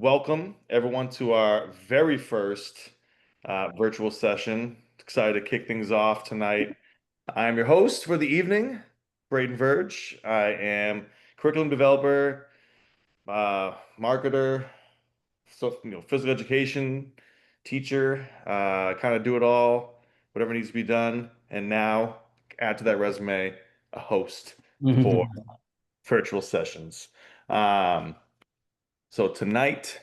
welcome everyone to our very first virtual session. Excited to kick things off tonight. I'm your host for the evening, Braden Verge. I am curriculum developer, marketer, physical education teacher, kind of do it all, whatever needs to be done. And now, add to that resume, a host for Mhm. virtual sessions. Um, so tonight,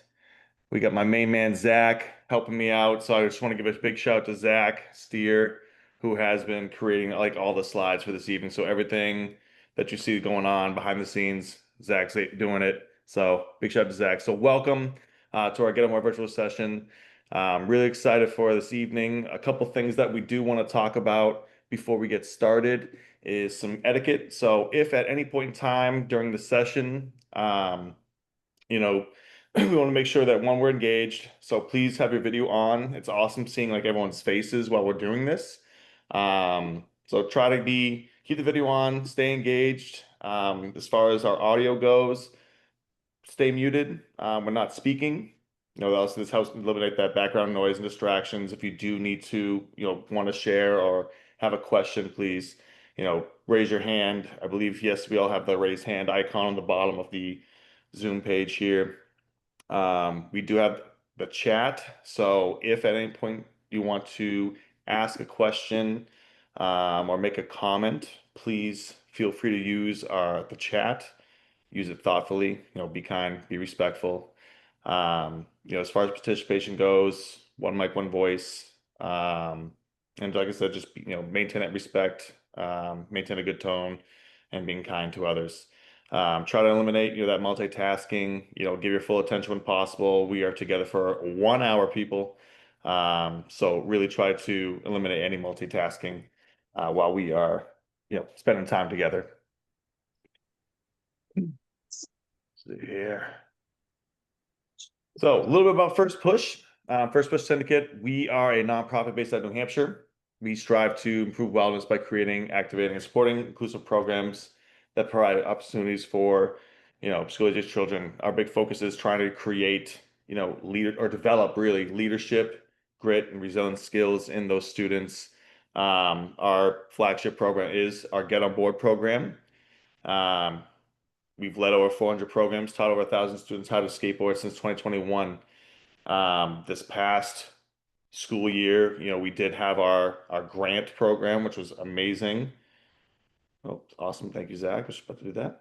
we got my main man, Zach, helping me out. So I just want to give a big shout out to Zach Steer, who has been creating like all the slides for this evening. So everything that you see going on behind the scenes, Zach's doing it. So big shout out to Zach. So welcome to our Get On More virtual session. Really excited for this evening. A couple things that we do want to talk about before we get started is some etiquette. So if at any point in time during the session, you know, we want to make sure that one, we're engaged. So please have your video on. It's awesome seeing like everyone's faces while we're doing this. So try to keep the video on, stay engaged. As far as our audio goes, stay muted. We're not speaking. Also this helps eliminate that background noise and distractions. If you do need to, want to share or have a question, please, raise your hand. I believe, yes, we all have the raise hand icon on the bottom of the Zoom page here. We do have the chat. So if at any point you want to ask a question or make a comment, please feel free to use the chat. Use it thoughtfully, be kind, be respectful. As far as participation goes, one mic, one voice. And like I said, just maintain that respect, maintain a good tone, and being kind to others. Try to eliminate, that multitasking, give your full attention when possible. We are together for 1 hour, people. So really try to eliminate any multitasking while we are, spending time together. See here. So a little bit about First Push. First Push Syndicate, we are a nonprofit based out of New Hampshire. We strive to improve wellness by creating, activating, and supporting inclusive programs that provide opportunities for, school-aged children. Our big focus is trying to create, leader or develop really leadership, grit, and resilience skills in those students. Our flagship program is our Get On Board program. We've led over 400 programs, taught over 1,000 students how to skateboard since 2021. This past school year, we did have our grant program, which was amazing. Oh, awesome. Thank you, Zach. I was about to do that.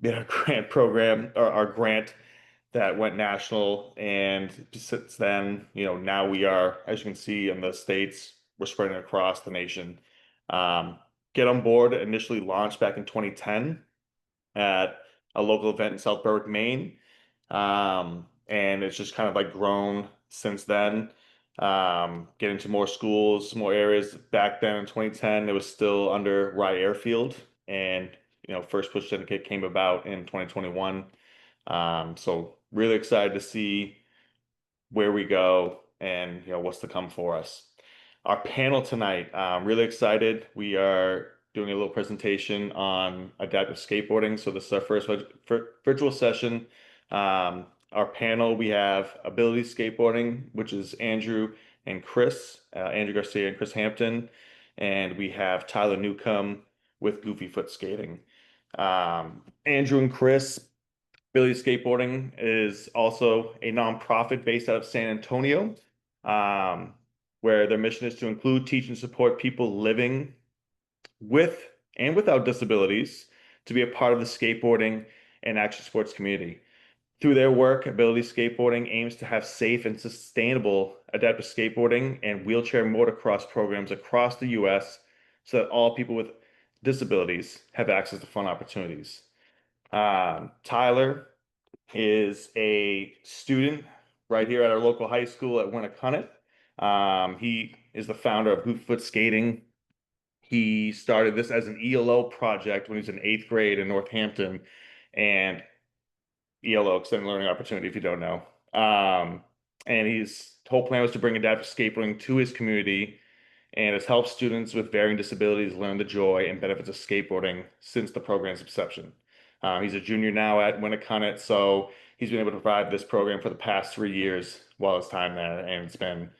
We had a grant program, or our grant that went national. And since then, now we are, as you can see in the States, we're spreading across the nation. Get On Board initially launched back in 2010 at a local event in South Berwick, Maine. And it's just kind of like grown since then. Getting to more schools, more areas. Back then in 2010, it was still under Rye Airfield, and First Push Syndicate came about in 2021. So really excited to see where we go and what's to come for us. Our panel tonight, really excited. We are doing a little presentation on adaptive skateboarding. So this is our first virtual session. Our panel, we have ability skateboarding, which is Andrew and Cris, Andrew Garcia and Cris Hampton. And we have Tyler Newcomb with Goofy Foot Skating. Andrew and Cris, Ability Skateboarding is also a nonprofit based out of San Antonio, where their mission is to include, teach, and support people living with and without disabilities to be a part of the skateboarding and action sports community. Through their work, Ability Skateboarding aims to have safe and sustainable adaptive skateboarding and wheelchair motocross programs across the U.S. so that all people with disabilities have access to fun opportunities. Tyler is a student right here at our local high school at Winnacunnet. He is the founder of Goofy Foot Skating. He started this as an ELO project when he was in 8th grade in Northampton, and ELO, Extended Learning Opportunity, if you don't know. And his whole plan was to bring adaptive skateboarding to his community and has helped students with varying disabilities learn the joy and benefits of skateboarding since the program's inception. He's a junior now at Winnacunnet, so he's been able to provide this program for the past 3 years while his time there, and it's been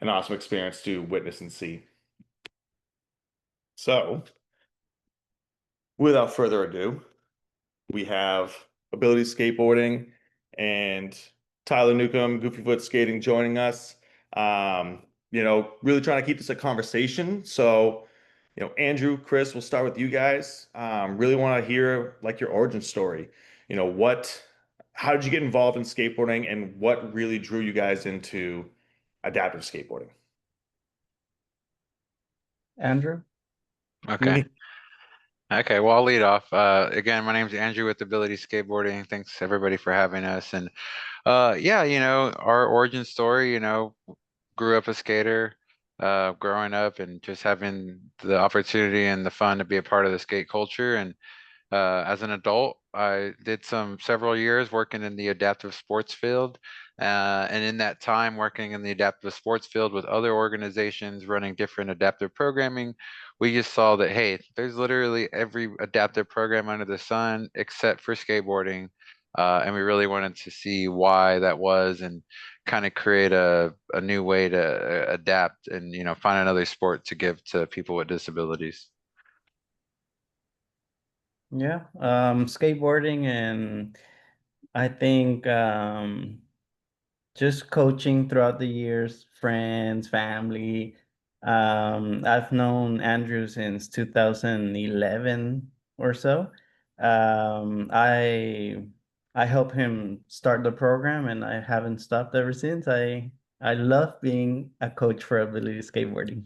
an awesome experience to witness and see. So, without further ado, we have Ability Skateboarding and Tyler Newcomb, Goofy Foot Skating, joining us. Really trying to keep this a conversation. So, Andrew, Cris, we'll start with you guys. Really want to hear like your origin story. How did you get involved in skateboarding, and what really drew you guys into adaptive skateboarding? Andrew? Okay. Okay, well, I'll lead off. Again, my name's Andrew with Ability Skateboarding. Thanks everybody for having us. And yeah, our origin story, grew up a skater, growing up and just having the opportunity and the fun to be a part of the skate culture. And as an adult, I did several years working in the adaptive sports field. And in that time, working in the adaptive sports field with other organizations running different adaptive programming, we just saw that, hey, there's literally every adaptive program under the sun except for skateboarding. And we really wanted to see why that was and kind of create a new way to adapt and, find another sport to give to people with disabilities. Yeah, skateboarding, and I think just coaching throughout the years, friends, family. I've known Andrew since 2011 or so. I helped him start the program, and I haven't stopped ever since. I love being a coach for ability skateboarding.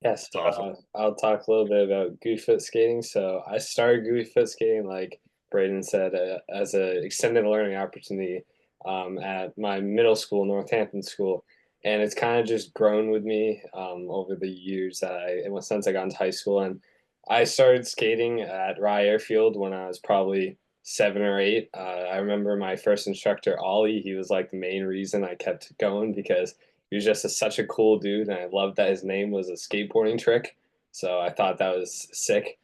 Yes, That's awesome. I'll talk a little bit about goofy foot skating. So I started goofy foot skating, like Braden said, as an extended learning opportunity at my middle school, Northampton School, and it's kind of just grown with me over the years since I got into high school. And I started skating at Rye Airfield when I was probably 7 or 8. I remember my first instructor, Ollie. He was like the main reason I kept going because he was just such a cool dude, and I loved that his name was a skateboarding trick. So I thought that was sick.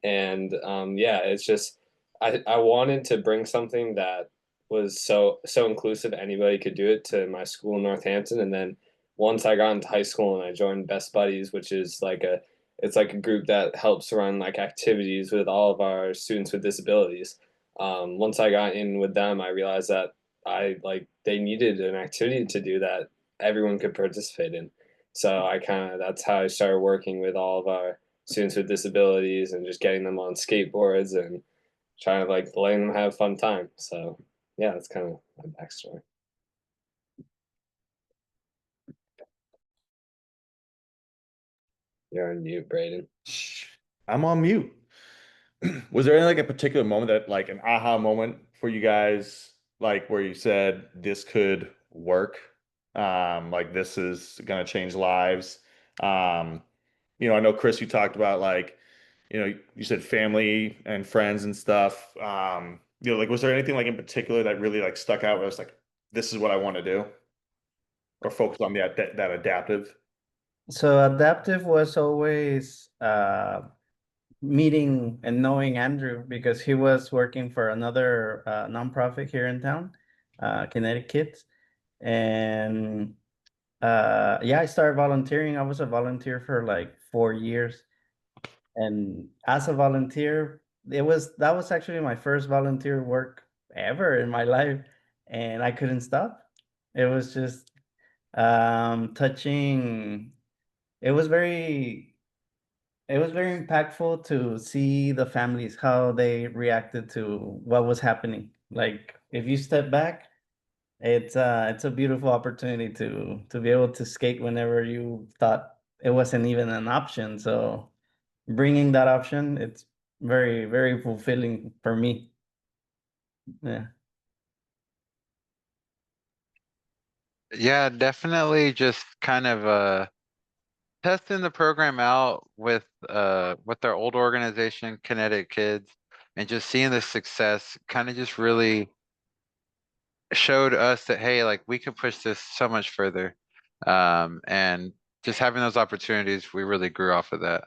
And yeah, it's just I wanted to bring something that was so inclusive anybody could do it to my school in Northampton. And then once I got into high school and I joined Best Buddies, which is it's like a group that helps run like activities with all of our students with disabilities. Once I got in with them, I realized that they needed an activity to do that everyone could participate in. So that's how I started working with all of our students with disabilities and just getting them on skateboards and trying to like letting them have a fun time. So yeah, that's kind of my backstory. You're on mute, Braden. I'm on mute. Was there any like a particular moment that like an aha moment for you guys, like where you said this could work? Like this is gonna change lives. Um, I know Cris, you talked about like, you said family and friends and stuff. Like was there anything like in particular that really like stuck out where it's like, this is what I want to do? Or focus on that adaptive? So adaptive was always meeting and knowing Andrew because he was working for another nonprofit here in town, Kinetic Kids. And yeah, I started volunteering. I was a volunteer for like 4 years. And as a volunteer, that was actually my first volunteer work ever in my life. And I couldn't stop. It was just touching. It was very it was very impactful to see the families, how they reacted to what was happening. Like if you step back, it's a beautiful opportunity to be able to skate whenever you thought it wasn't even an option. So bringing that option, it's very, very fulfilling for me. Yeah. Yeah, definitely just kind of testing the program out with our old organization, Kinetic Kids, and just seeing the success kind of just really showed us that hey, like we could push this so much further. And just having those opportunities, we really grew off of that.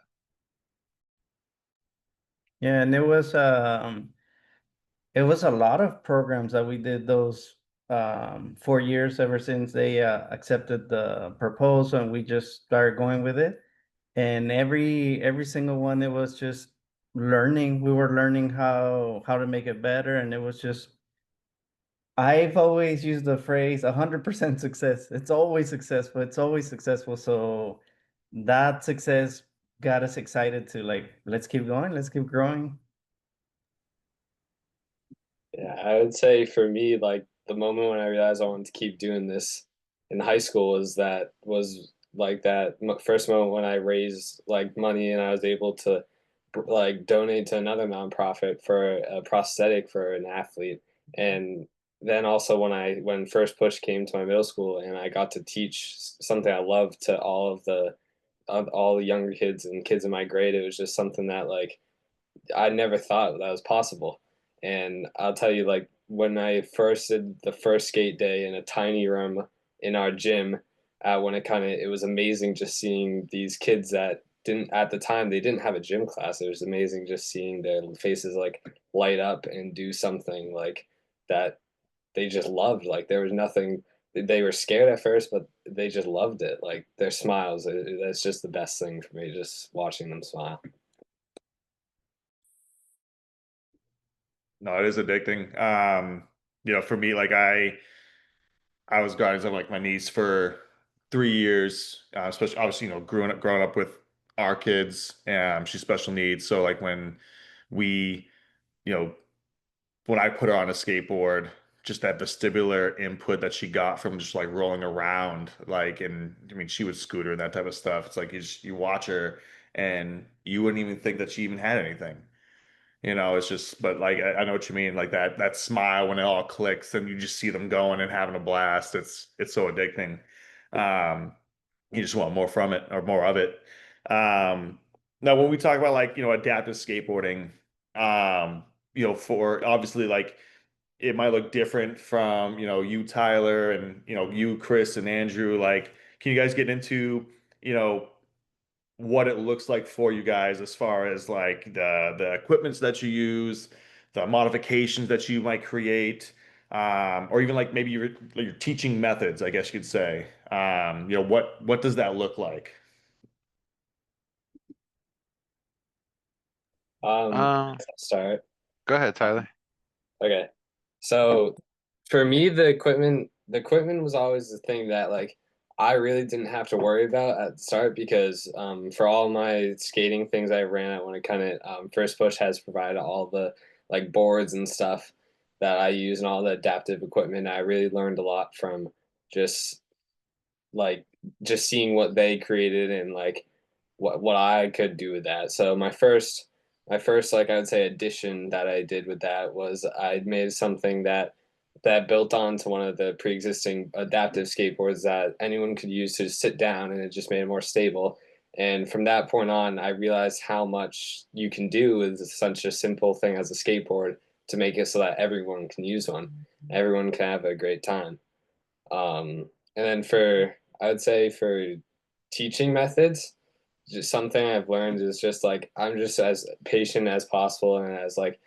Yeah, and it was a lot of programs that we did those 4 years ever since they accepted the proposal and we just started going with it. And every single one, it was just learning. We were learning how to make it better, and it was just I've always used the phrase 100% success. It's always successful. It's always successful. So that success got us excited to like, let's keep going, let's keep growing. Yeah, I would say for me, like the moment when I realized I wanted to keep doing this in high school was like that first moment when I raised like money and I was able to like donate to another nonprofit for a prosthetic for an athlete. And then also when First Push came to my middle school and I got to teach something I love to all the younger kids and kids in my grade, it was just something that like I never thought that was possible. And I'll tell you, like when I first did the first skate day in a tiny room in our gym, when it was amazing just seeing these kids that didn't at the time they didn't have a gym class. It was amazing just seeing their faces like light up and do something like that they just loved. Like there was nothing. They were scared at first, but they just loved it. Like their smiles. That's just the best thing for me, just watching them smile. No, it is addicting. For me, like I was guardians of like my niece for 3 years, especially obviously, growing up with our kids. She's special needs. So like we, you know, when I put her on a skateboard, just that vestibular input that she got from just like rolling around, like, and I mean, she would scooter and that type of stuff. It's like you watch her and you wouldn't even think that she even had anything. It's just, but like I know what you mean, like that smile when it all clicks and you just see them going and having a blast. It's so addicting. Um, you just want more from it or more of it. Now when we talk about like, adaptive skateboarding, for obviously like it might look different from, you, Tyler, and you, Chris, and Andrew. Like, can you guys get into, you know, what it looks like for you guys as far as like the equipments that you use, the modifications that you might create, or even like maybe your teaching methods, I guess you could say. What does that look like? Um, I'll start. Go ahead, Tyler. Okay. So for me, the equipment was always the thing that like I really didn't have to worry about at the start because for all my skating things I ran at when it kind of First Push has provided all the like boards and stuff that I use and all the adaptive equipment. I really learned a lot from just like just seeing what they created and like what I could do with that. So my first like I would say addition that I did with that was I made something that built onto one of the pre-existing adaptive skateboards that anyone could use to sit down, and it just made it more stable. And from that point on, I realized how much you can do with such a simple thing as a skateboard to make it so that everyone can use one. Everyone can have a great time. And then I would say for teaching methods, just something I've learned is just like I'm just as patient as possible and as like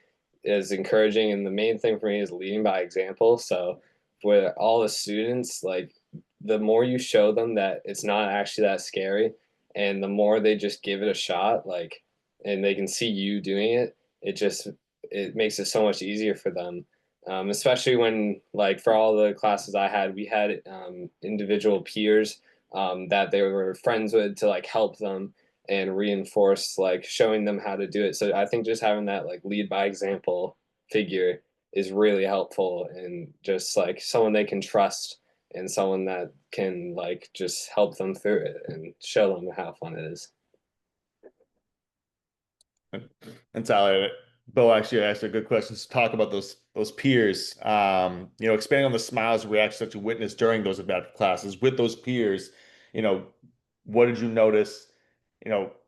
as encouraging. And the main thing for me is leading by example. So with all the students, like the more you show them that it's not actually that scary, and the more they just give it a shot, like, and they can see you doing it, it makes it so much easier for them. Especially when like for all the classes I had, we had individual peers that they were friends with to like help them and reinforce like showing them how to do it. So I think just having that like lead by example figure is really helpful, and just like someone they can trust and someone that can like just help them through it and show them how fun it is. And Tyler, Bill actually asked a good question to talk about those peers. Expanding on the smiles and reactions that you witnessed during those adaptive classes with those peers, you know, what did you notice,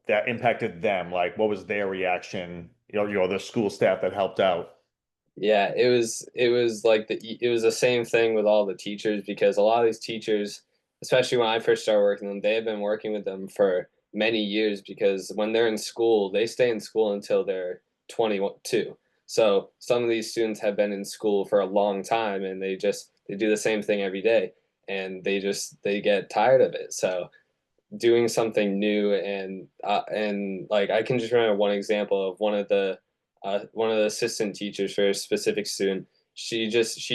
that impacted them? Like, what was their reaction? The school staff that helped out. Yeah, it was like it was the same thing with all the teachers, because a lot of these teachers, especially when I first started working with them, they have been working with them for many years, because when they're in school, they stay in school until they're 22. So some of these students have been in school for a long time, and they do the same thing every day, and they get tired of it. So doing something new, and like I can just remember one example of one of the assistant teachers for a specific student. She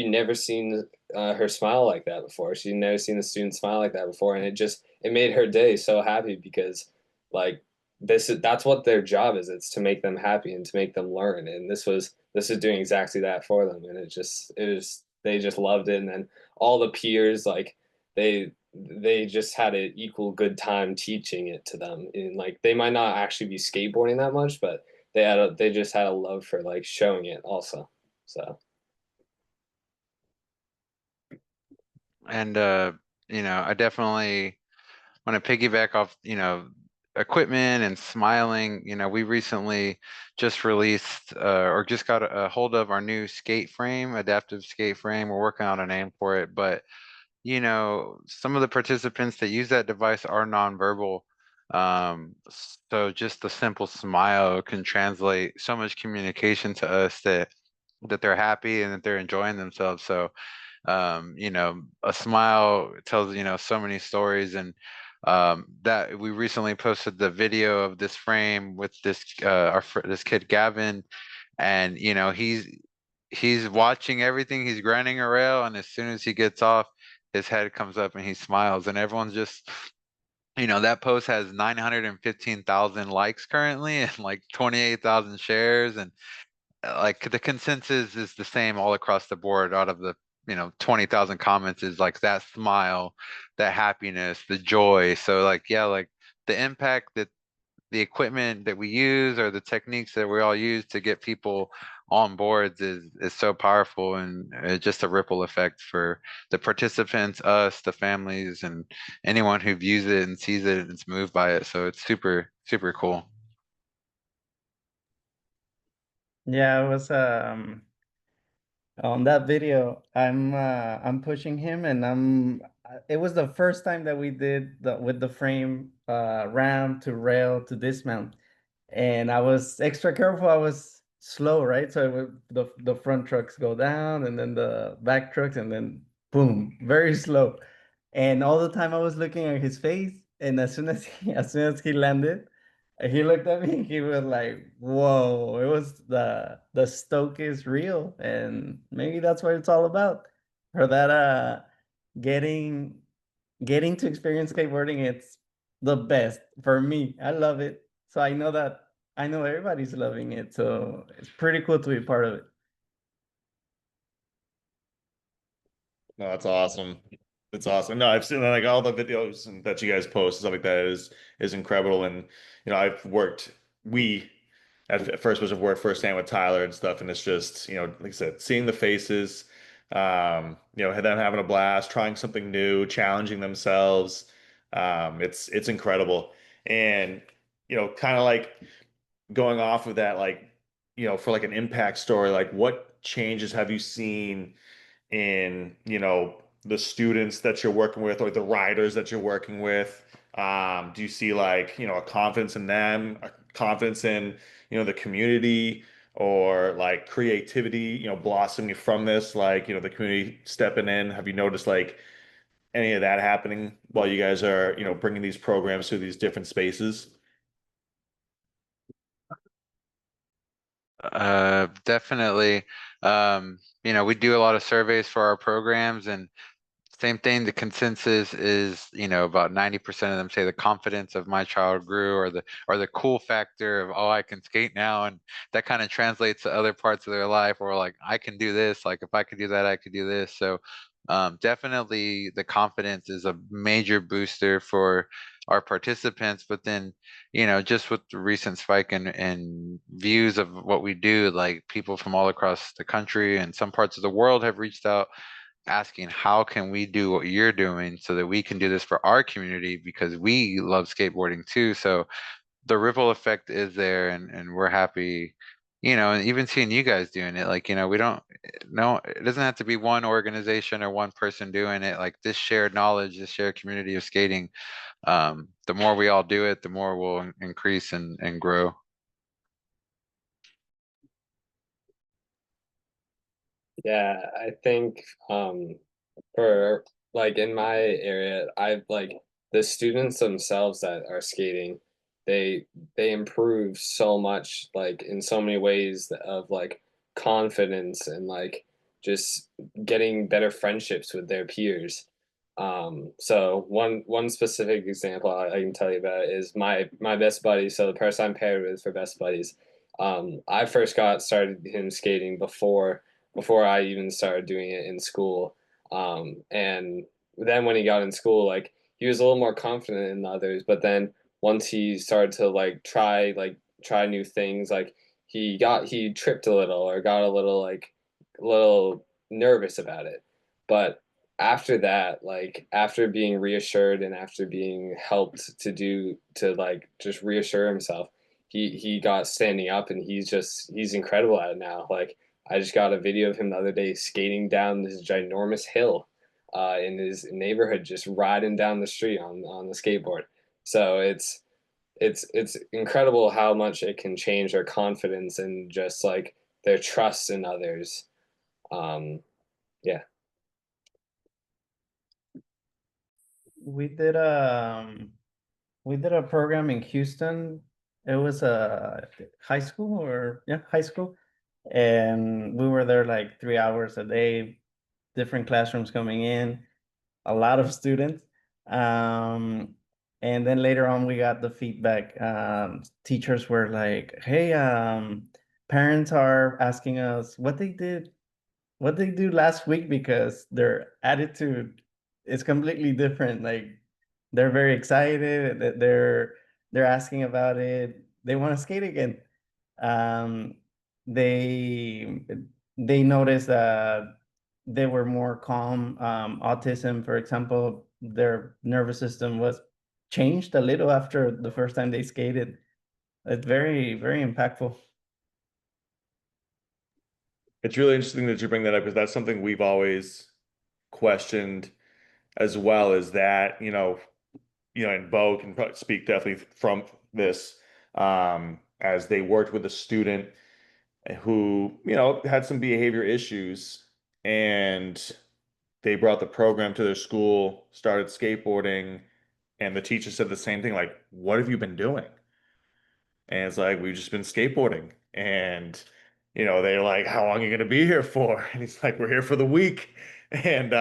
never seen her smile like that before. She'd never seen the student smile like that before, and it made her day so happy because like that's what their job is. It's to make them happy and to make them learn. And this is doing exactly that for them. And it was they just loved it. And then all the peers, like they just had an equal good time teaching it to them. And like they might not actually be skateboarding that much, but they just had a love for like showing it also. So And I definitely want to piggyback off, equipment and smiling. We recently just released or just got a hold of our new skate frame, adaptive skate frame. We're working on a name for it, but some of the participants that use that device are nonverbal. So just the simple smile can translate so much communication to us that they're happy and that they're enjoying themselves. So a smile tells, so many stories. And that we recently posted the video of this frame with this kid Gavin, and he's watching everything. He's grinding a rail, and as soon as he gets off, his head comes up and he smiles, and everyone's just, that post has 915,000 likes currently and like 28,000 shares, and like the consensus is the same all across the board. Out of the 20,000 comments is like that smile, that happiness, the joy. So like, yeah, like the impact that the equipment that we use or the techniques that we all use to get people on boards is so powerful, and it's just a ripple effect for the participants, us, the families, and anyone who views it and sees it and is moved by it. So it's super, super cool. Yeah, it was on that video. I'm pushing him, and it was the first time that we did with the frame ramp to rail to dismount, and I was extra careful. I was slow, right? So the front trucks go down, and then the back trucks, and then boom, very slow. And all the time I was looking at his face, and as soon as he landed, he looked at me. He was like, "Whoa!" It was the stoke is real, and maybe that's what it's all about. For that, getting getting to experience skateboarding, it's the best for me. I love it. So I know everybody's loving it. So it's pretty cool to be part of it. No, that's awesome. It's awesome. No, I've seen like all the videos that you guys post and stuff like that is incredible. And I've worked we at First Push have worked firsthand with Tyler and stuff, and it's just, like I said, seeing the faces, them having a blast, trying something new, challenging themselves. It's incredible. And kind of like going off of that, like, for like an impact story, like what changes have you seen in, the students that you're working with or the riders that you're working with? Do you see like, a confidence in them, a confidence in, the community, or like creativity, blossoming from this, like, the community stepping in? Have you noticed like any of that happening while you guys are, bringing these programs to these different spaces? Definitely. We do a lot of surveys for our programs, and same thing, the consensus is, about 90% of them say the confidence of my child grew, or the cool factor of, oh, I can skate now. And that kind of translates to other parts of their life, or like, I can do this, like if I could do that, I could do this. So definitely the confidence is a major booster for our participants. But then, just with the recent spike in views of what we do, like people from all across the country and some parts of the world have reached out asking, how can we do what you're doing so that we can do this for our community, because we love skateboarding too. So the ripple effect is there, and we're happy, and even seeing you guys doing it, like, we don't no, it doesn't have to be one organization or one person doing it. Like this shared knowledge, this shared community of skating, the more we all do it, the more we'll increase and grow. Yeah, I think for like in my area, I've like the students themselves that are skating, they they improve so much like in so many ways of like confidence and like just getting better friendships with their peers. So one specific example I can tell you about is my best buddy. So the person I'm paired with for best buddies. I first got started him skating before I even started doing it in school. And then when he got in school, like he was a little more confident in others, but then once he started to try new things, like he tripped a little or got a little nervous about it. But after that, like after being reassured and after being helped to like just reassure himself, he got standing up and he's incredible at it now. Like I just got a video of him the other day skating down this ginormous hill in his neighborhood, just riding down the street on the skateboard. So it's incredible how much it can change their confidence and just like their trust in others. Um, yeah. We did we did a program in Houston. It was a high school or yeah, high school. And we were there like 3 hours a day, different classrooms coming in, a lot of students. Um, and then later on, we got the feedback. Teachers were like, "Hey, parents are asking us what they do last week because their attitude is completely different. Like they're very excited. They're asking about it. They want to skate again. Um, they they noticed that they were more calm. Autism, for example, their nervous system was changed a little after the first time they skated. It's very, very impactful. It's really interesting that you bring that up because that's something we've always questioned as well, is that, and Bo can speak definitely from this, as they worked with a student who, had some behavior issues, and they brought the program to their school, started skateboarding, and the teacher said the same thing, like, what have you been doing? And it's like, we've just been skateboarding. And, they're like, how long are you going to be here for? And he's like, we're here for the week. And,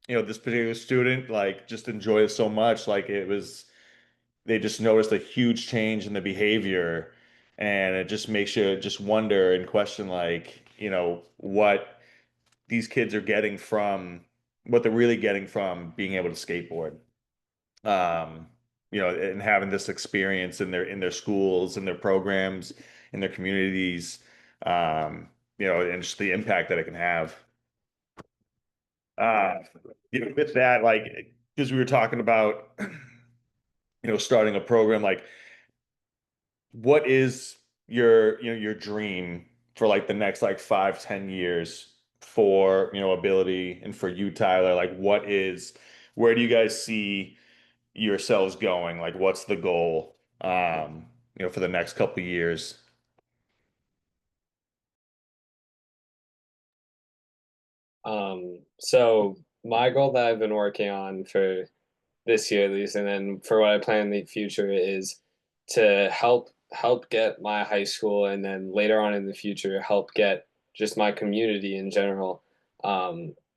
this particular student, like, just enjoyed it so much. Like, they just noticed a huge change in the behavior. And it just makes you just wonder and question, like, what these kids are getting from, what they're really getting from being able to skateboard. um, and having this experience in their schools, in their programs, in their communities, and just the impact that it can have. Uh, with that, like, because we were talking about, starting a program, like, what is your dream for like the next like 5, 10 years for, ability, and for you, Tyler? Like, where do you guys see yourselves going? Like, what's the goal, for the next couple of years? So my goal that I've been working on for this year at least, and then for what I plan in the future is to help get my high school, and then later on in the future help get just my community in general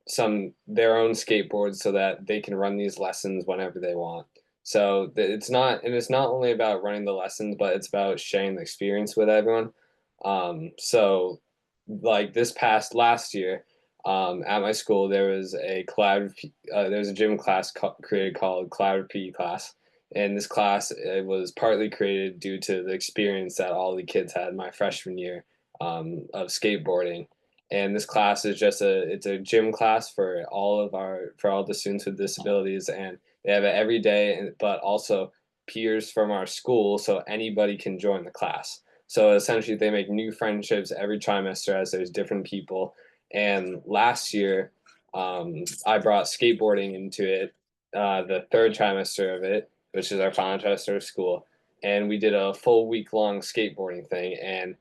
some their own skateboards so that they can run these lessons whenever they want. So it's not only about running the lessons, but it's about sharing the experience with everyone. So like this past last year, at my school, there was a gym class created called Collaborative PE class, and this class it was partly created due to the experience that all the kids had my freshman year of skateboarding. And this class is just it's a gym class for all the students with disabilities, and they have it every day, but also peers from our school, so anybody can join the class. So essentially, they make new friendships every trimester as there's different people. And last year, I brought skateboarding into it, the third trimester of it, which is our final trimester of school. And we did a full week long skateboarding thing. And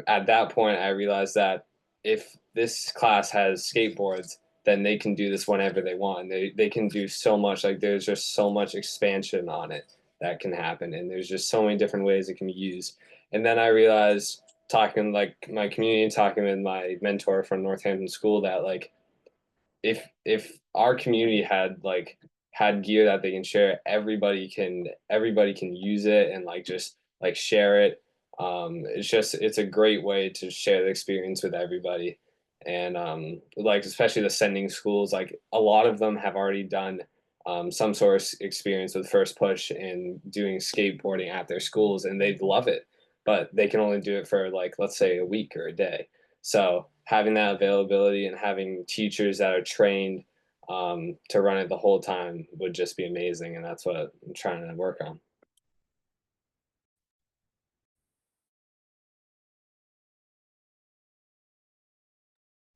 at that point, I realized that if this class has skateboards, then they can do this whenever they want. They can do so much. Like there's just so much expansion on it that can happen, and there's just so many different ways it can be used. And then I realized talking like my community, talking with my mentor from Northampton School, that like if our community had gear that they can share, everybody can use it and like just like share it. It's a great way to share the experience with everybody. And like especially the sending schools, like a lot of them have already done some sort of experience with First Push and doing skateboarding at their schools, and they love it, but they can only do it for like, let's say, a week or a day. So having that availability and having teachers that are trained to run it the whole time would just be amazing, and that's what I'm trying to work on.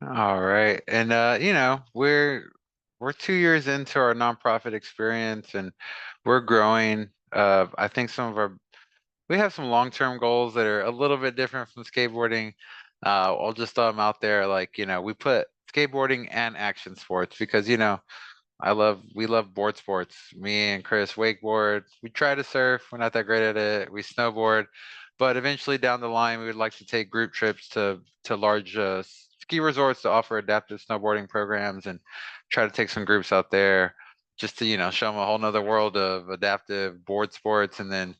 All right. And you know, we're 2 years into our nonprofit experience and we're growing. I think we have some long-term goals that are a little bit different from skateboarding. I'll just throw them out there. Like, you know, we put skateboarding and action sports because, you know, we love board sports. Me and Cris wakeboard. We try to surf. We're not that great at it. We snowboard, but eventually down the line, we would like to take group trips to large ski resorts to offer adaptive snowboarding programs and try to take some groups out there just to, you know, show them a whole nother world of adaptive board sports. And then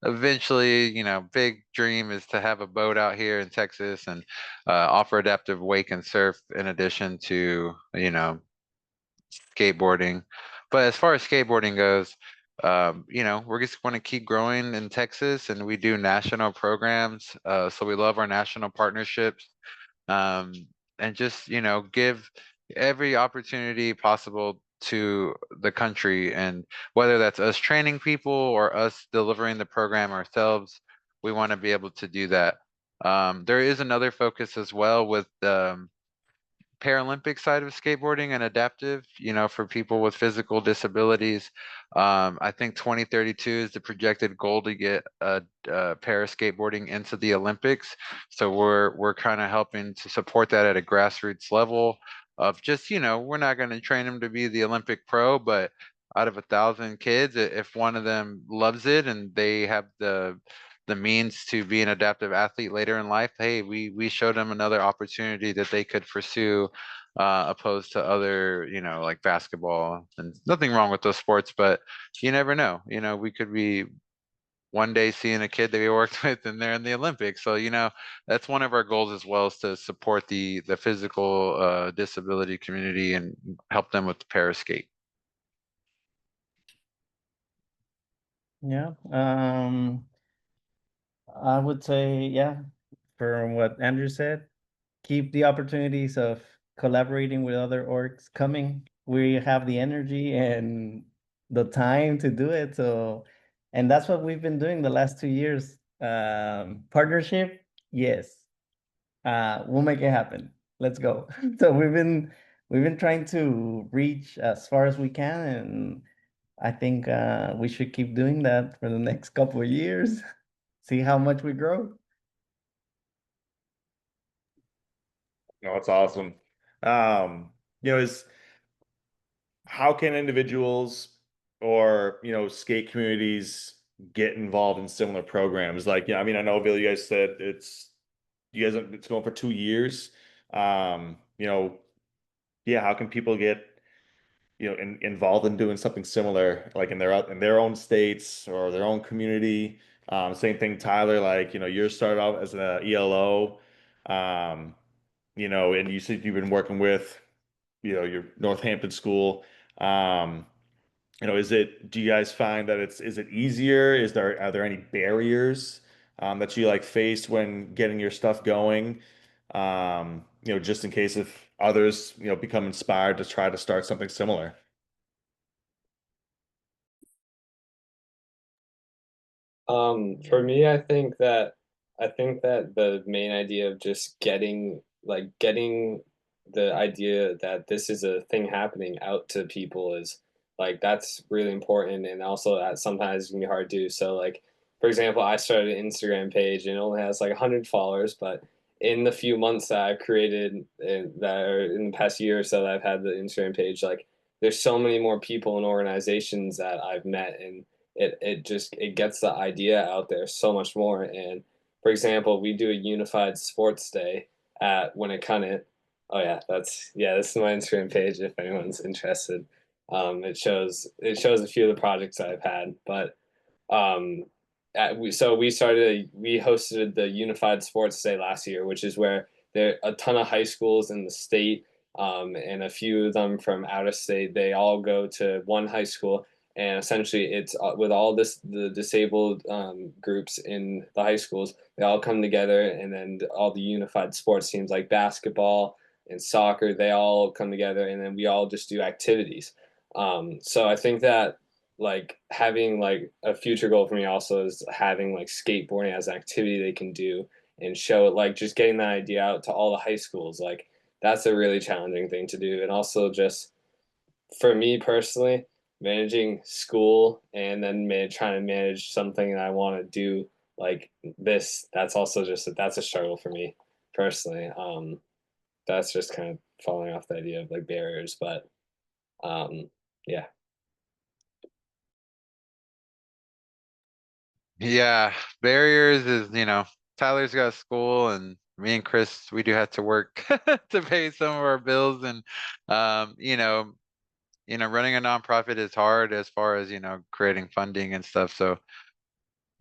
eventually, you know, big dream is to have a boat out here in Texas and offer adaptive wake and surf in addition to, you know, skateboarding. But as far as skateboarding goes, you know, we're just want to keep growing in Texas, and we do national programs. So we love our national partnerships, um, and just you know give every opportunity possible to the country, and whether that's us training people or us delivering the program ourselves, we want to be able to do that. There is another focus as well with Paralympic side of skateboarding and adaptive, you know, for people with physical disabilities. I think 2032 is the projected goal to get para skateboarding into the Olympics. So we're kind of helping to support that at a grassroots level of just, you know, we're not going to train them to be the Olympic pro, but out of 1,000 kids, if one of them loves it and they have the means to be an adaptive athlete later in life, hey, we showed them another opportunity that they could pursue, opposed to other, you know, like basketball. And nothing wrong with those sports, but you never know. You know, we could be one day seeing a kid that we worked with and they're in the Olympics. So, you know, that's one of our goals as well, is to support the physical disability community and help them with the para skate. Yeah. I would say, yeah, from what Andrew said, keep the opportunities of collaborating with other orgs coming. We have the energy and the time to do it. So, and that's what we've been doing the last 2 years. Partnership, yes. We'll make it happen. Let's go. So we've been trying to reach as far as we can, and I think we should keep doing that for the next couple of years. See how much we grow. No, it's awesome. You know, is how can individuals or skate communities get involved in similar programs? Like, yeah, I mean, I know Bill, you guys said it's going for 2 years. Yeah, how can people get involved in doing something similar, like in their own states or their own community? Same thing, Tyler. Like, you're started out as an ELO, and you said you've been working with your Northampton school. Um, do you guys find that is it easier? Are there any barriers that you like faced when getting your stuff going? Just in case if others, become inspired to try to start something similar. For me, I think that the main idea of just getting the idea that this is a thing happening out to people is like that's really important, and also that sometimes it can be hard to do. So like for example, I started an Instagram page and it only has like 100 followers, but in the few months that I've created that are in the past year or so that I've had the Instagram page, like there's so many more people and organizations that I've met, and it gets the idea out there so much more. And for example, we do a unified sports day at Winnicott. Oh yeah, this is my Instagram page if anyone's interested. It shows a few of the projects that I've had, but um, we hosted the Unified Sports Day last year, which is where there are a ton of high schools in the state, and a few of them from out of state. They all go to one high school, and essentially it's with all the disabled groups in the high schools. They all come together, and then all the unified sports teams like basketball and soccer, they all come together, and then we all just do activities. So I think that like having like a future goal for me also is having like skateboarding as an activity they can do and show it, like just getting that idea out to all the high schools. Like that's a really challenging thing to do. And also just for me personally, managing school and then trying to manage something that I want to do like this, that's also that's a struggle for me personally. That's just kind of falling off the idea of like barriers, but yeah. Yeah, barriers is, Tyler's got school and me and Chris, we do have to work to pay some of our bills. And, um, you know, running a nonprofit is hard as far as, creating funding and stuff. So,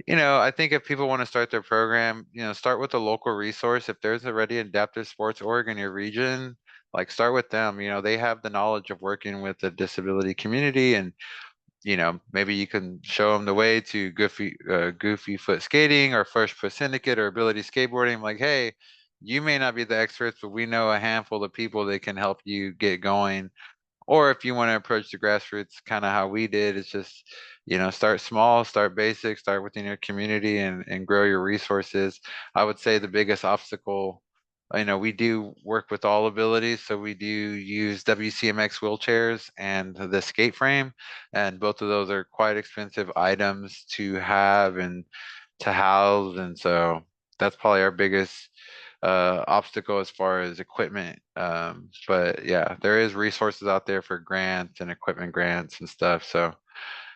I think if people want to start their program, start with a local resource. If there's already an adaptive sports org in your region, like start with them. They have the knowledge of working with the disability community, and maybe you can show them the way to Goofy Foot Skating or First Push Syndicate or Ability Skateboarding. Like, hey, you may not be the experts, but we know a handful of people that can help you get going. Or if you want to approach the grassroots kind of how we did, it's just, start small, start basic, start within your community and grow your resources. I would say the biggest obstacle, we do work with all abilities. So we do use WCMX wheelchairs and the skate frame. And both of those are quite expensive items to have and to house. And so that's probably our biggest obstacle as far as equipment. But yeah, there is resources out there for grants and equipment grants and stuff. So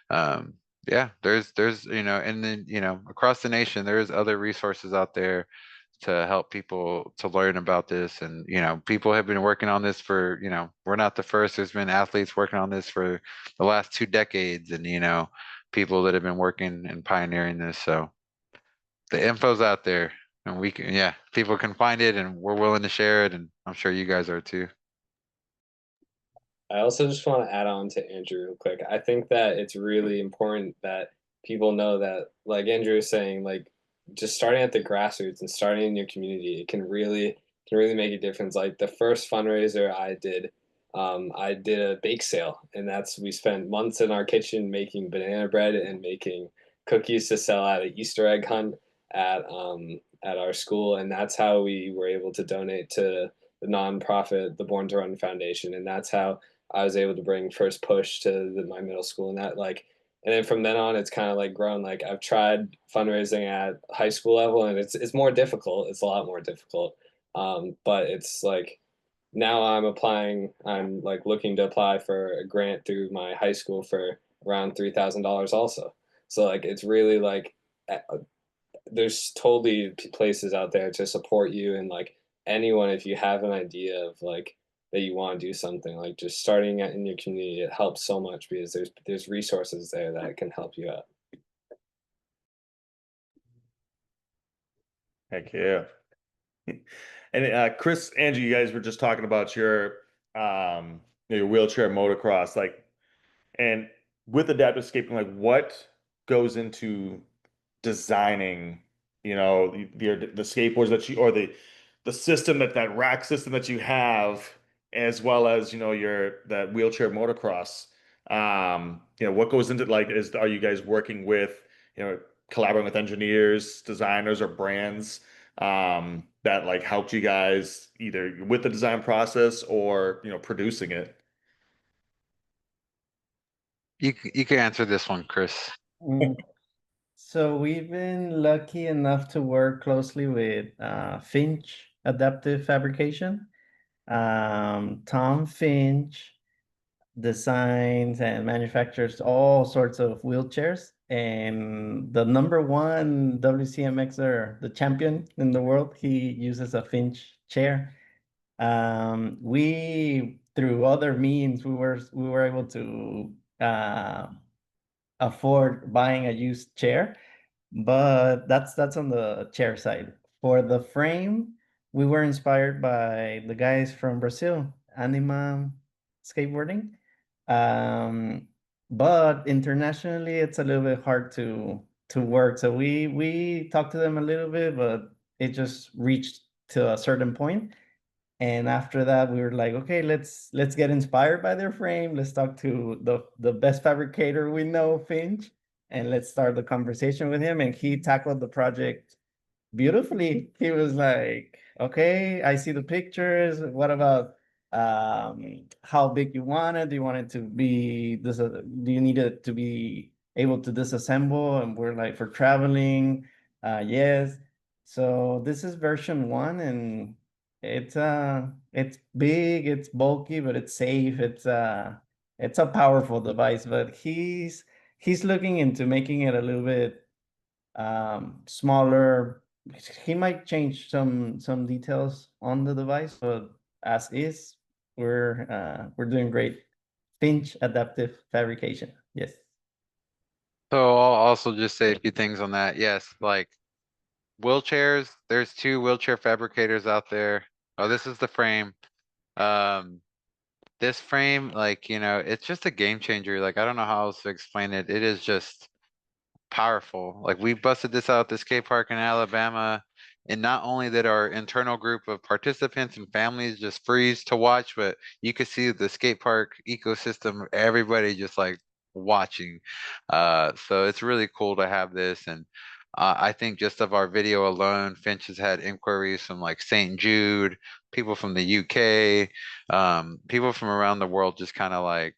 um, yeah, there's and then across the nation there is other resources out there to help people to learn about this. And people have been working on this for, we're not the first. There's been athletes working on this for the last 2 decades, and people that have been working and pioneering this. So the info's out there, and people can find it, and we're willing to share it, and I'm sure you guys are too. I also just want to add on to Andrew real quick. I think that it's really important that people know that, like Andrew was saying, like just starting at the grassroots and starting in your community, it can really make a difference. Like the first fundraiser I did a bake sale, and we spent months in our kitchen making banana bread and making cookies to sell at an Easter egg hunt at our school, and that's how we were able to donate to the nonprofit, the Born to Run Foundation, and that's how I was able to bring First Push to my middle school. And and then from then on, it's kind of like grown. Like I've tried fundraising at high school level, and it's more difficult. It's a lot more difficult. But it's like now I'm like looking to apply for a grant through my high school for around $3,000 also. So like it's really like there's totally places out there to support you, and like anyone, if you have an idea of like that you want to do something, like just starting in your community, it helps so much because there's resources there that can help you out. Heck yeah. And Chris, Angie, you guys were just talking about your wheelchair motocross, like, and with adaptive escaping, like what goes into designing, the skateboards that you, or the system, that rack system that you have, as well as, that wheelchair motocross. What goes into, like, are you guys working with, collaborating with engineers, designers, or brands that like helped you guys either with the design process or, producing it? You can answer this one, Chris. Mm, So we've been lucky enough to work closely with Finch adaptive fabrication. Tom Finch designs and manufactures all sorts of wheelchairs. And the #1 WCMXer, the champion in the world, he uses a Finch chair. We, through other means, we were able to afford buying a used chair, but that's on the chair side. For the frame, we were inspired by the guys from Brazil, Anima Skateboarding. But internationally, it's a little bit hard to work. So we talked to them a little bit, but it just reached to a certain point. And after that, we were like, okay, let's get inspired by their frame. Let's talk to the best fabricator we know, Finch, and let's start the conversation with him. And he tackled the project beautifully. He was like, okay, I see the pictures. What about how big you want it? Do you want it to be this? Do you need it to be able to disassemble? And we're like, for traveling, yes. So this is version 1, and it's big, it's bulky, but it's safe. It's a powerful device, but he's looking into making it a little bit smaller. He might change some details on the device, but as is, we're doing great. Finch adaptive fabrication. Yes. So I'll also just say a few things on that. Yes, like wheelchairs, there's 2 wheelchair fabricators out there. Oh, this is the frame. Um, this frame, like, you know, it's just a game changer. Like, I don't know how else to explain it. It is just powerful. Like, we busted this out at the skate park in Alabama, and not only did our internal group of participants and families just freeze to watch, but you could see the skate park ecosystem, everybody just like watching. So it's really cool to have this. And I think just of our video alone, Finch has had inquiries from like St. Jude, people from the UK, people from around the world, just kind of like,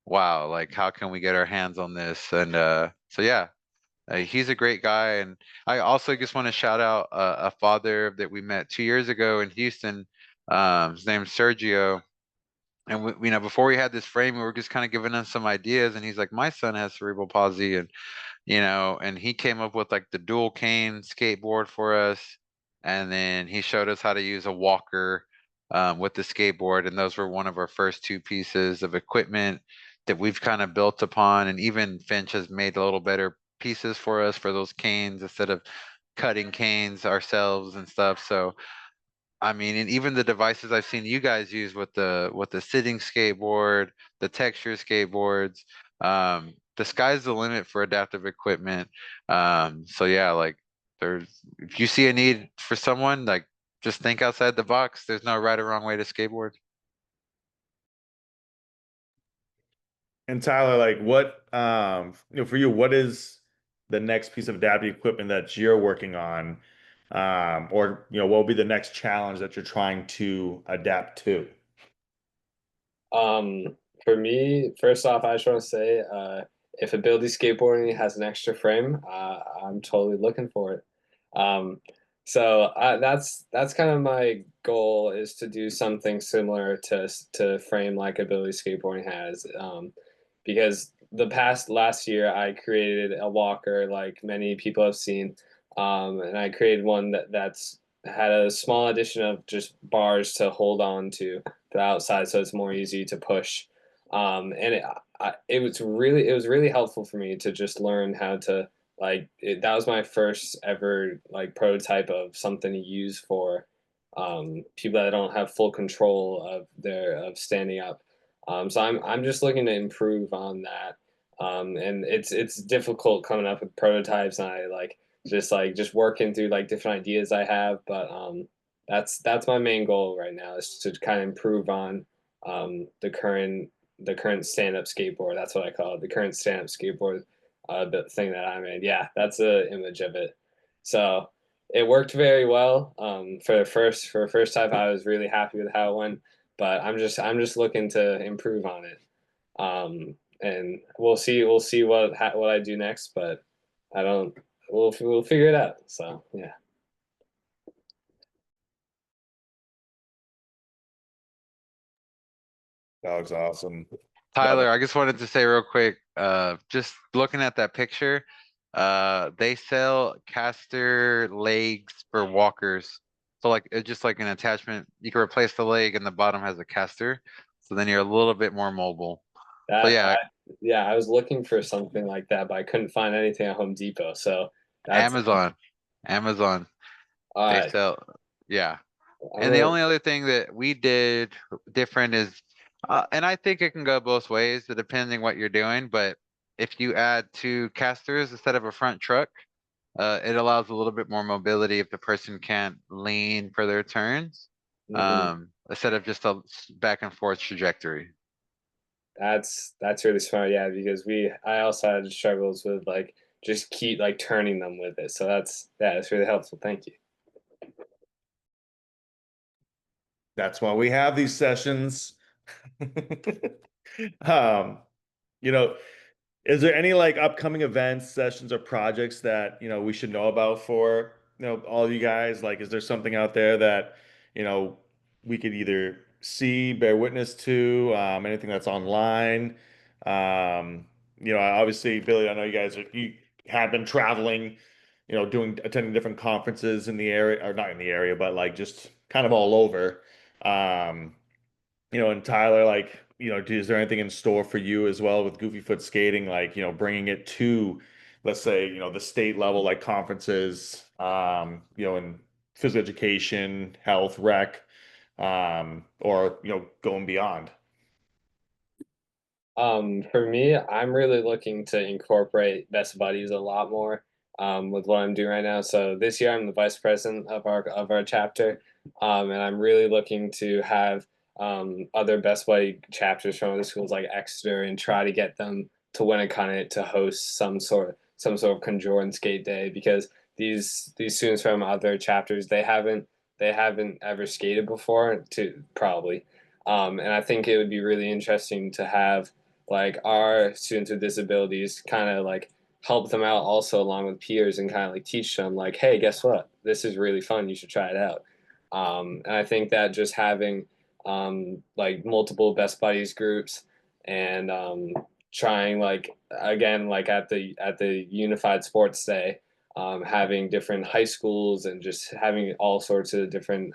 wow, like how can we get our hands on this? And so yeah, he's a great guy. And I also just want to shout out a father that we met 2 years ago in Houston. His name's Sergio. And you know, before we had this frame, we were just kind of giving him some ideas. And he's like, my son has cerebral palsy, and you know, and he came up with like the dual cane skateboard for us. And then he showed us how to use a walker with the skateboard. And those were one of our first 2 pieces of equipment that we've kind of built upon. And even Finch has made a little better pieces for us for those canes instead of cutting canes ourselves and stuff. So I mean, and even the devices I've seen you guys use with the sitting skateboard, the texture skateboards, the sky's the limit for adaptive equipment. So yeah, like there's if you see a need for someone, like just think outside the box. There's no right or wrong way to skateboard. And Tyler, like what for you, what is the next piece of adaptive equipment that you're working on? Or what will be the next challenge that you're trying to adapt to? For me, first off, I just want to say, if ability skateboarding has an extra frame, I'm totally looking for it. That's kind of my goal, is to do something similar to frame like ability skateboarding has. Because last year I created a walker like many people have seen, and I created one that's had a small addition of just bars to hold on to the outside, so it's more easy to push. And it was really helpful for me to just learn how to that was my first ever like prototype of something to use for people that don't have full control of standing up. So I'm just looking to improve on that. And it's difficult coming up with prototypes, and I just working through like different ideas I have. But that's my main goal right now, is to kind of improve on the current stand-up skateboard. That's what I call it, the current stand-up skateboard, the thing that I made. Yeah, that's an image of it. So it worked very well. For the first time, I was really happy with how it went. But I'm just looking to improve on it. And we'll see what I do next. But I don't. We'll figure it out. So yeah. That was awesome. Tyler, I just wanted to say real quick, just looking at that picture, they sell caster legs for walkers. So like it's just like an attachment. You can replace the leg and the bottom has a caster. So then you're a little bit more mobile. So That yeah, yeah, I was looking for something like that, but I couldn't find anything at Home Depot. So that's Amazon, Amazon, they uh sell, yeah. I'm And the gonna only other thing that we did different is, and I think it can go both ways, depending what you're doing. But if you add two casters instead of a front truck, it allows a little bit more mobility if the person can't lean for their turns, mhm. instead of just a back and forth trajectory. That's really smart, yeah, because I also had struggles with like just keep like turning them with it. So that's really helpful. Thank you. That's why we have these sessions. Um, you know, is there any like upcoming events, sessions, or projects that, we should know about for, all of you guys? Like, is there something out there that, you know, we could either see, bear witness to, anything that's online? Obviously, Billy, I know you have been traveling, attending different conferences in the area, or not in the area, but like just kind of all over. Um, and Tyler, like, is there anything in store for you as well with Goofy Foot skating, like, bringing it to, let's say, the state level, like conferences, in physical education, health, rec, or, going beyond? For me, I'm really looking to incorporate best buddies a lot more with what I'm doing right now. So this year, I'm the vice president of our chapter, and I'm really looking to have other best buddy chapters from other schools like Exeter and try to get them to win a kind to host some sort of conjoined skate day because these students from other chapters they haven't ever skated before to probably. And I think it would be really interesting to have like our students with disabilities kind of like help them out also along with peers and kind of like teach them like, hey, guess what, this is really fun, you should try it out. And I think that just having like multiple best buddies groups and trying like again like at the unified sports day, having different high schools and just having all sorts of different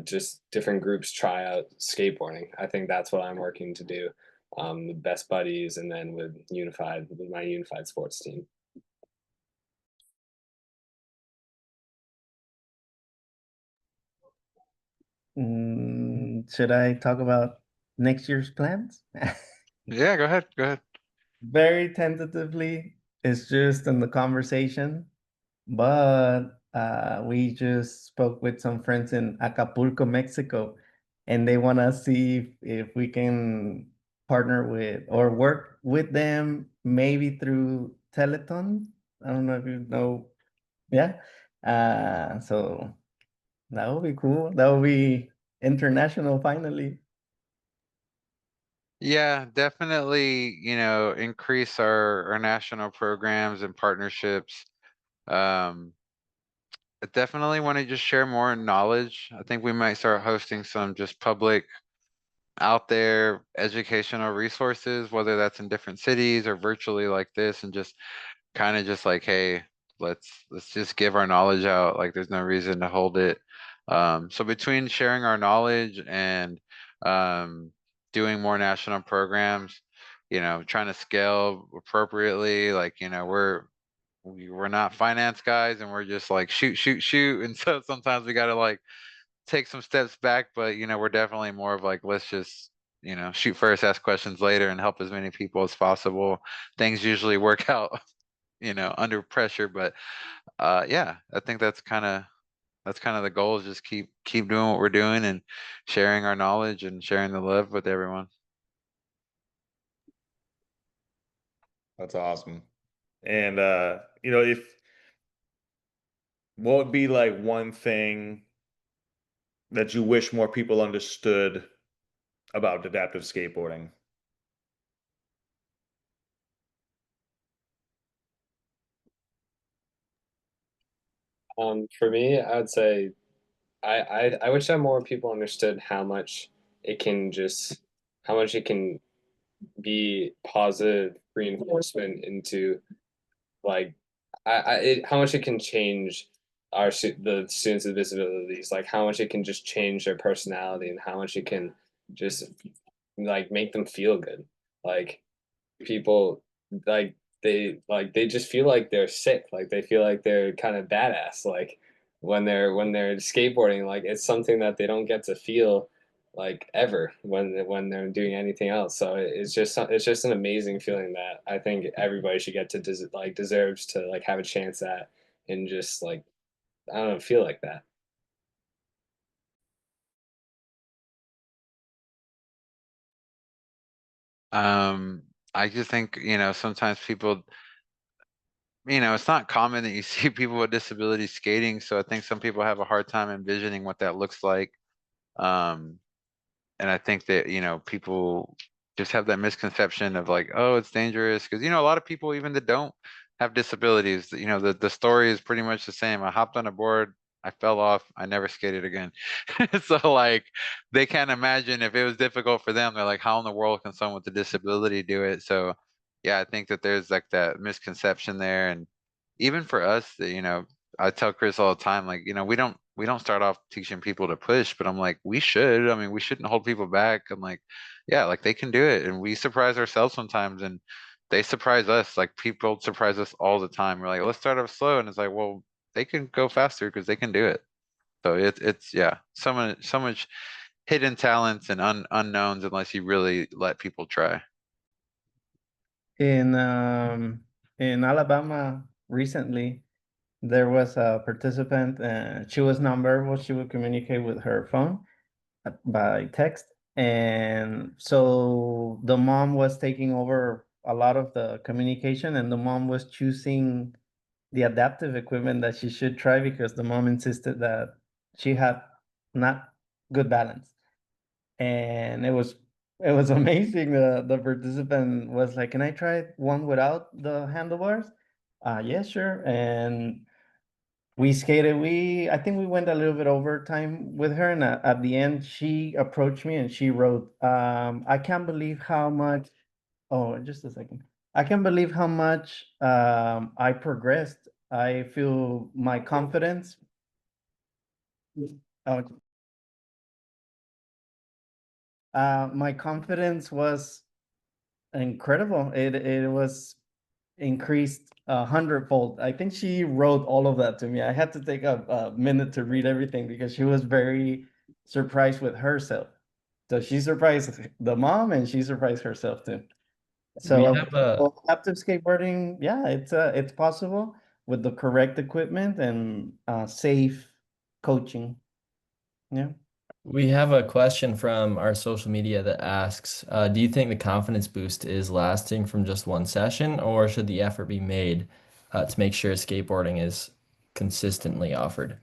just different groups try out skateboarding. I think that's what I'm working to do. With best buddies, and then with my unified sports team. Should I talk about next year's plans? Yeah, go ahead, go ahead. Very tentatively, it's just in the conversation, but we just spoke with some friends in Acapulco, Mexico, and they want to see if we can partner with or work with them maybe through Teleton. I don't know if you know. Yeah. So that would be cool. That would be international finally. Yeah, definitely, increase our national programs and partnerships. Um, I definitely want to just share more knowledge. I think we might start hosting some just public out there educational resources, whether that's in different cities or virtually like this, and just kind of just like, hey, let's just give our knowledge out. Like there's no reason to hold it. So between sharing our knowledge and um, doing more national programs, trying to scale appropriately, like, we're not finance guys and we're just like shoot, shoot, shoot. And so sometimes we gotta like take some steps back, but we're definitely more of like, let's just, shoot first, ask questions later and help as many people as possible. Things usually work out, under pressure. But yeah, I think that's kind of the goal is just keep doing what we're doing and sharing our knowledge and sharing the love with everyone. That's awesome. And, if what would be like one thing that you wish more people understood about adaptive skateboarding? For me, I would say I wish that more people understood how much it can just how much it can be positive reinforcement into like how much it can change the students with disabilities, like how much it can just change their personality and how much it can just like make them feel good. Like people like they just feel like they're sick, like they feel like they're kind of badass, like when they're skateboarding, like it's something that they don't get to feel like ever when they're doing anything else. So it's just an amazing feeling that I think everybody should get to deserves to like have a chance at and just like I don't know, feel like that. I just think, sometimes people, it's not common that you see people with disabilities skating, so I think some people have a hard time envisioning what that looks like. Um, and I think that, people just have that misconception of like, oh, it's dangerous. Because, a lot of people, even that don't have disabilities, the story is pretty much the same. I hopped on a board, I fell off, I never skated again. So like they can't imagine if it was difficult for them, they're like, how in the world can someone with a disability do it? So yeah, I think that there's like that misconception there. And even for us, I tell Chris all the time, like, we don't start off teaching people to push, but I'm like, we should. I mean, we shouldn't hold people back. I'm like, yeah, like they can do it. And we surprise ourselves sometimes and they surprise us. Like people surprise us all the time. We're like, let's start off slow. And it's like, well, they can go faster because they can do it. So it's yeah, so much hidden talents and unknowns unless you really let people try. In Alabama recently, there was a participant, she was nonverbal, she would communicate with her phone by text. And so the mom was taking over a lot of the communication, and the mom was choosing the adaptive equipment that she should try because the mom insisted that she had not good balance. And it was amazing. The participant was like, "Can I try one without the handlebars?" Yeah, sure. And we skated. I think we went a little bit over time with her, and at the end, she approached me and she wrote, "I can't believe how much." Oh, just a second. I can't believe how much I progressed. I feel my confidence. Oh, my confidence was incredible. It was increased 100-fold. I think she wrote all of that to me. I had to take a minute to read everything because she was very surprised with herself. So she surprised the mom and she surprised herself too. We So have a adaptive skateboarding, yeah, it's possible with the correct equipment and safe coaching. Yeah. we have a question from our social media that asks, do you think the confidence boost is lasting from just one session, or should the effort be made to make sure skateboarding is consistently offered?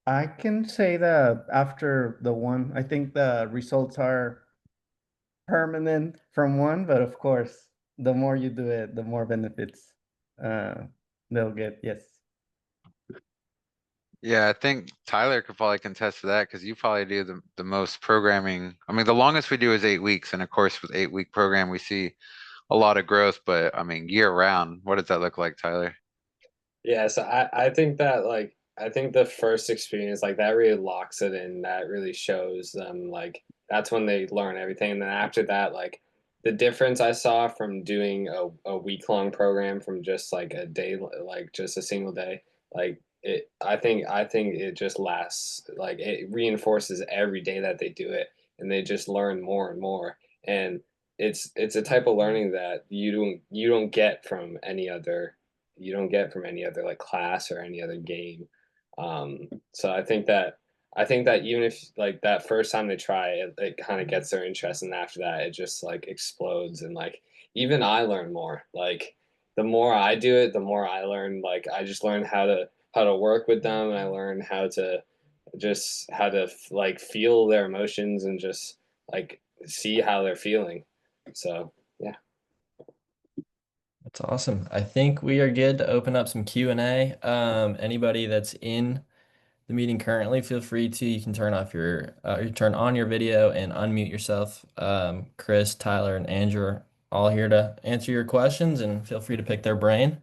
I can say that after the one, I think the results are permanent from one, but of course, the more you do it, the more benefits uh they'll get. Yes. Yeah, I think Tyler could probably contest to that because you probably do the most programming. I mean, the longest we do is 8 weeks, and of course, with 8 week program, we see a lot of growth. But I mean, year round, what does that look like, Tyler? Yeah, so I think that like I think the first experience like that really locks it in. That really shows them like that's when they learn everything. And then after that, like the difference I saw from doing a week-long program from just like a day, like just a single day, like it I think it just lasts, like it reinforces every day that they do it and they just learn more and more. And it's a type of learning that you don't get from any other like class or any other game. So I think that even if like that first time they try it, it kind of gets their interest, and after that, it just like explodes. And like even I learn more. Like the more I do it, the more I learn. Like I just learn how to work with them, and I learn how to like feel their emotions and just like see how they're feeling. So yeah. That's awesome. I think we are good to open up some Q&A. Anybody that's in the meeting currently, feel free to, you can turn off your, you turn on your video and unmute yourself. Cris, Tyler, and Andrew are all here to answer your questions, and feel free to pick their brain.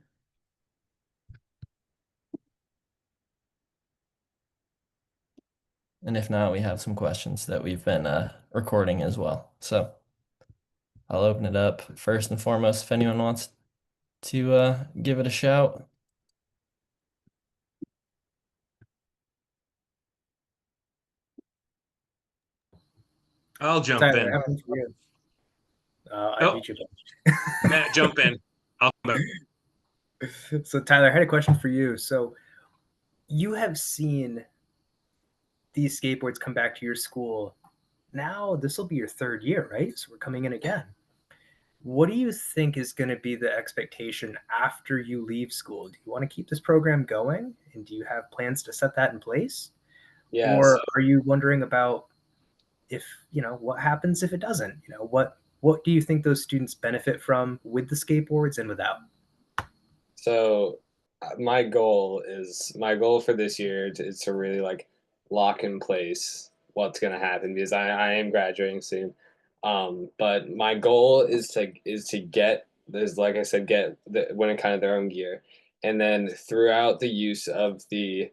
And if not, we have some questions that we've been recording as well. So I'll open it up first and foremost if anyone wants to give it a shout. I'll jump Tyler, in. that one's for you. I Oh. beat you. Matt, jump in. I'll come back. So Tyler, I had a question for you. So you have seen these skateboards come back to your school. Now this will be your third year, right? So we're coming in again. What do you think is going to be the expectation after you leave school? Do you want to keep this program going? And do you have plans to set that in place? Yeah. Or So, are you wondering about if, what happens if it doesn't? What do you think those students benefit from with the skateboards and without? so my goal for this year is to really like lock in place what's gonna happen because I am graduating soon. But my goal is to get this, like I said, get when it kind of their own gear, and then throughout the use of the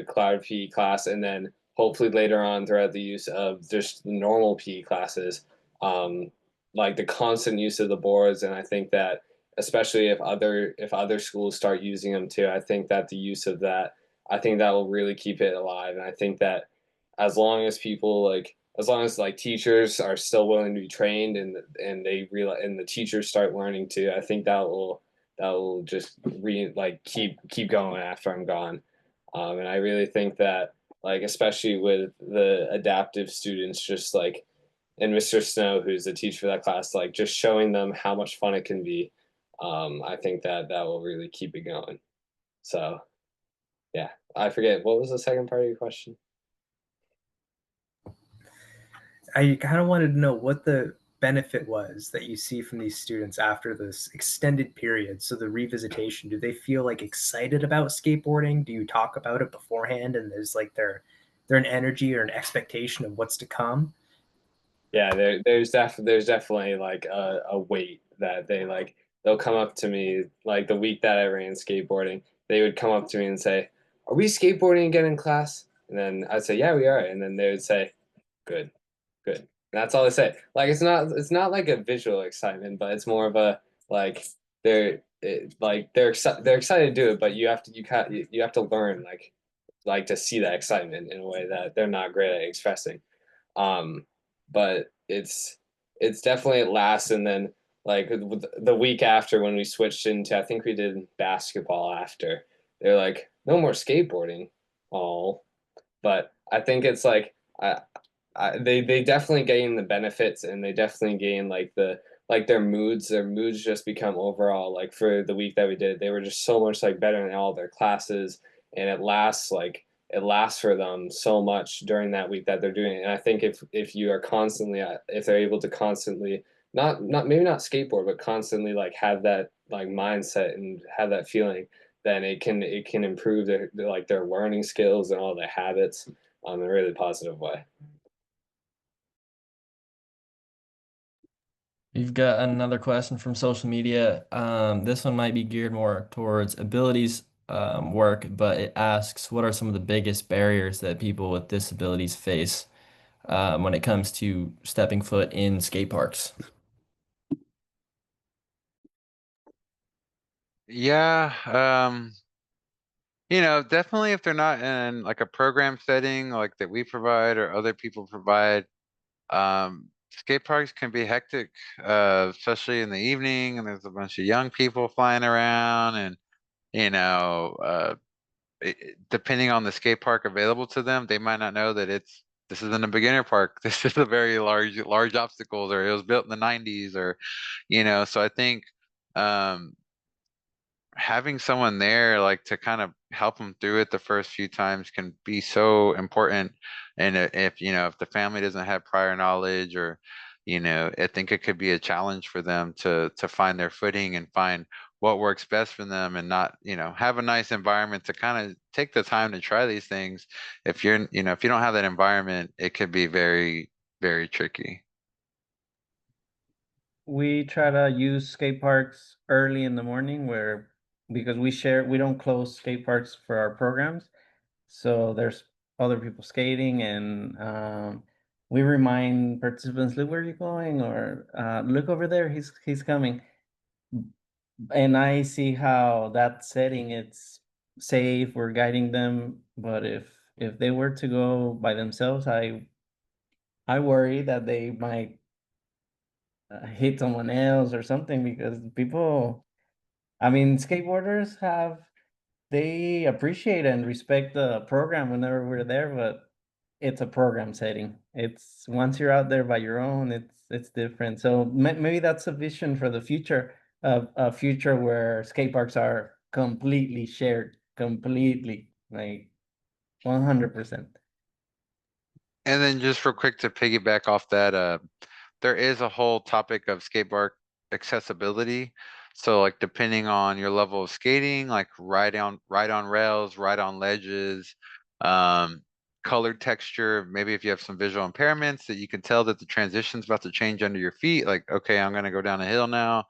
cloud PE class, and then hopefully later on throughout the use of just normal PE classes, um, like the constant use of the boards. And I think that especially if other schools start using them too, I think that the use of that, I think that will really keep it alive. And I think that as long as like teachers are still willing to be trained and they realize and the teachers start learning too, I think that will just keep going after I'm gone. And I really think that like especially with the adaptive students, just like and Mr. Snow, who's the teacher for that class, like just showing them how much fun it can be. I think that will really keep it going. So, yeah, I forget what was the second part of your question. I kind of wanted to know what the benefit was that you see from these students after this extended period. So the revisitation, do they feel like excited about skateboarding? Do you talk about it beforehand and there's like they're an energy or an expectation of what's to come? Yeah, there's definitely like a weight that they'll come up to me like the week that I ran skateboarding, they would come up to me and say, "Are we skateboarding again in class?" And then I'd say, "Yeah, we are." And then they would say, "Good, good." And that's all they say. Like it's not like a visual excitement, but it's more of a like they're excited to do it, but you have to learn like to see that excitement in a way that they're not great at expressing. Um, but it's definitely at last. And then like the week after when we switched into, I think we did basketball after, they're like, no more skateboarding. Oh, but I think it's like they definitely gain the benefits and they definitely gain like their moods just become overall like for the week that we did, they were just so much like better in all their classes, and it lasts for them so much during that week that they're doing it. And I think if you are constantly if they're able to constantly not maybe not skateboard but constantly like have that like mindset and have that feeling, then it can improve their learning skills and all their habits in a really positive way. We've got another question from social media. This one might be geared more towards abilities work, but it asks, what are some of the biggest barriers that people with disabilities face when it comes to stepping foot in skate parks? Yeah, definitely if they're not in like a program setting like that we provide or other people provide, skate parks can be hectic, especially in the evening, and there's a bunch of young people flying around, and you know, depending on the skate park available to them, they might not know that this isn't a beginner park. This is a very large obstacles, or it was built in the 90s, or so I think um having someone there like to kind of help them through it the first few times can be so important. And if if the family doesn't have prior knowledge, or I think it could be a challenge for them to find their footing and find what works best for them and not, have a nice environment to kind of take the time to try these things. If you're, if you don't have that environment, it could be very, very tricky. We try to use skate parks early in the morning because we don't close skate parks for our programs. So there's other people skating, and we remind participants, look where you're going, or look over there, he's coming. And I see how that setting, it's safe, we're guiding them. But if they were to go by themselves, I worry that they might hit someone else or something, because skateboarders they appreciate and respect the program whenever we're there, but it's a program setting. It's once you're out there by your own, it's different. So maybe that's a vision for the future, of a future where skate parks are completely shared, completely, like 100%. And then just real quick to piggyback off that, there is a whole topic of skateboard accessibility. So like depending on your level of skating, like ride on rails, ride on ledges, color texture, maybe if you have some visual impairments that you can tell that the transition's about to change under your feet, like, okay, I'm gonna go down a hill now.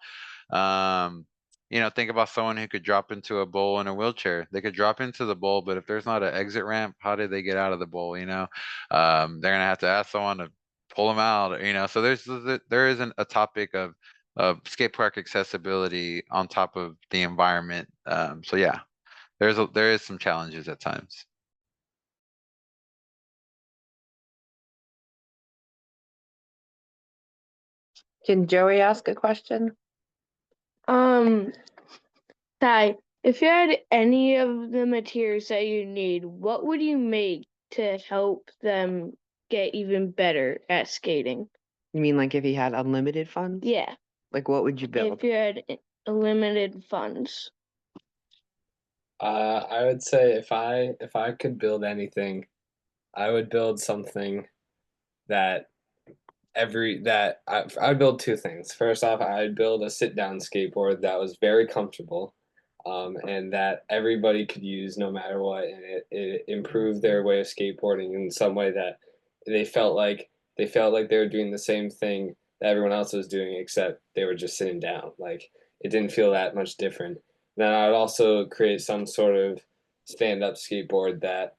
Think about someone who could drop into a bowl in a wheelchair. They could drop into the bowl, but if there's not an exit ramp, how did they get out of the bowl? They're gonna have to ask someone to pull them out. So there isn't a topic of skate park accessibility on top of the environment. So yeah, there is some challenges at times. Can Joey ask a question? Ty, if you had any of the materials that you need, what would you make to help them get even better at skating? You mean like if he had unlimited funds? Yeah. Like what would you build? If you had unlimited funds. I would say if I could build anything, I would build something that I'd build two things. First off, I'd build a sit-down skateboard that was very comfortable, and that everybody could use no matter what, and it improved their way of skateboarding in some way that they felt like they were doing the same thing that everyone else was doing, except they were just sitting down. Like it didn't feel that much different. Then I would also create some sort of stand-up skateboard that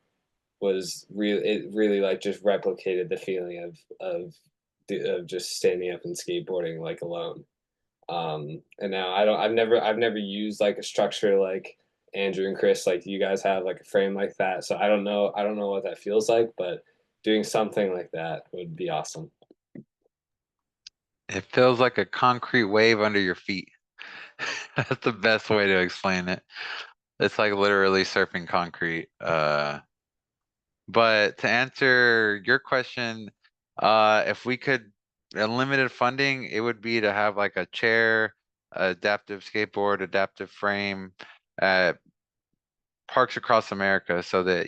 was really like just replicated the feeling of just standing up and skateboarding like alone. And now I've never used like a structure like Andrew and Cris, like you guys have like a frame like that. So I don't know what that feels like, but doing something like that would be awesome. It feels like a concrete wave under your feet. That's the best way to explain it. It's like literally surfing concrete. But to answer your question, if we could unlimited funding, it would be to have like a chair, adaptive skateboard, adaptive frame at parks across America, so that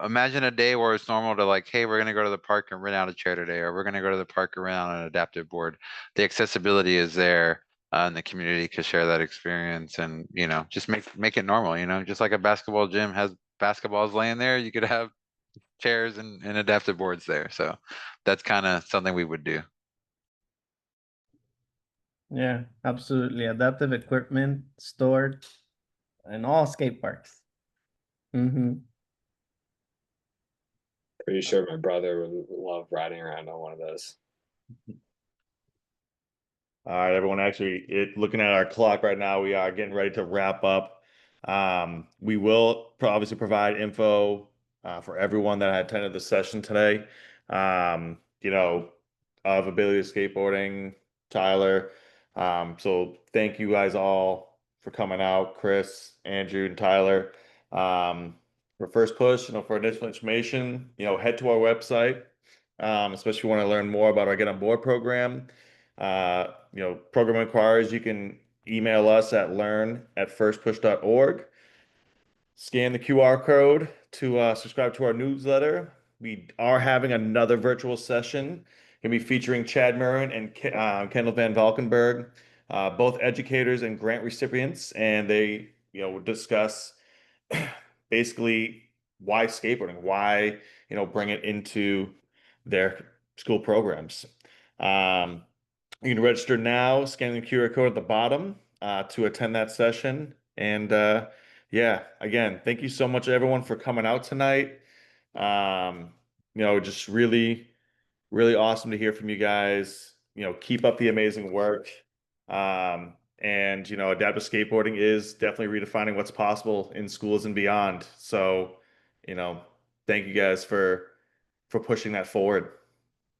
imagine a day where it's normal to like, hey, we're gonna go to the park and rent out a chair today, or we're gonna go to the park and rent out an adaptive board. The accessibility is there, and the community could share that experience, and just make it normal. Just like a basketball gym has basketballs laying there, you could have chairs and adaptive boards there. So that's kind of something we would do. Yeah, absolutely. Adaptive equipment stored in all skate parks. Pretty sure my brother would love riding around on one of those. All right, everyone. Actually, looking at our clock right now, we are getting ready to wrap up. We will obviously provide info for everyone that attended the session today. Of Ability Skateboarding, Tyler. So thank you guys all for coming out, Cris, Andrew, and Tyler. For First Push, for additional information, head to our website, especially if you want to learn more about our Get On Board program. Program inquiries, you can email us at learn@firstpush.org. Scan the QR code to subscribe to our newsletter. We are having another virtual session. Going to be featuring Chad Murren and Kendall Van Valkenburg. both educators and grant recipients, and they, would discuss basically why skateboarding, why, bring it into their school programs. You can register now, scanning the QR code at the bottom to attend that session. And yeah, again, thank you so much, everyone, for coming out tonight. Just really, really awesome to hear from you guys. Keep up the amazing work. And adaptive skateboarding is definitely redefining what's possible in schools and beyond. So, thank you guys for pushing that forward.